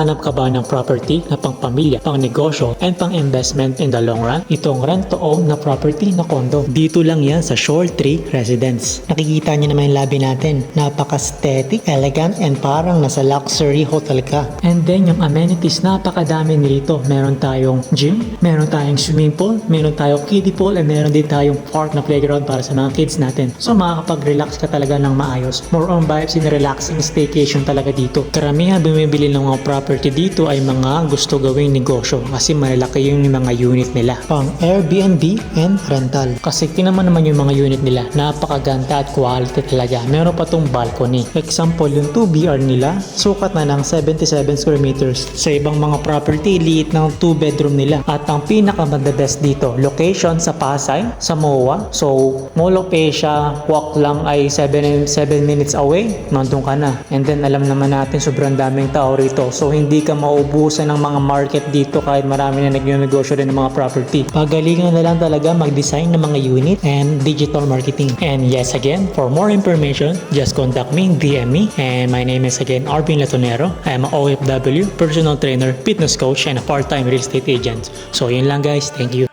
Naghahanap ka ba ng property na pang pamilya, pang negosyo, and pang investment in the long run? Itong rent-to-own na property na condo. Dito lang yan sa Shore Tree Residence. Nakikita niyo naman yung lobby natin. Napaka-aesthetic, elegant, and parang nasa luxury hotel ka. And then yung amenities, napakadami nito. Meron tayong gym, meron tayong swimming pool, meron tayong kiddie pool, and meron din tayong park na playground para sa mga kids natin. So makakapag-relax ka talaga ng maayos. More on vibes in relaxing staycation talaga dito. Karamihan bumibili ng mga property dito ay mga gusto gawing negosyo kasi malaki yung mga unit nila. Pang Airbnb and rental. Kasi tinaman naman yung mga unit nila. Napakaganda at quality talaga. Meron pa tong balcony. Example, yung 2BR nila, sukat na ng 77 square meters. Sa ibang mga property, liit ng 2 bedroom nila. At ang pinaka-the best dito, location sa Pasay, sa MOA. So, Mall of Asia, walk lang ay 7 minutes away, nandun ka na. And then, alam naman natin, sobrang daming tao rito. So, hindi ka maubusan ng mga market dito kahit marami na nagnegosyo rin ng mga property. Pagalingan na lang talaga mag-design ng mga unit and digital marketing. And yes, again, for more information, just contact me, DM me. And my name is again Arvin Latonero. I am a OFW, personal trainer, fitness coach, and a part-time real estate agent. So, yun lang guys. Thank you.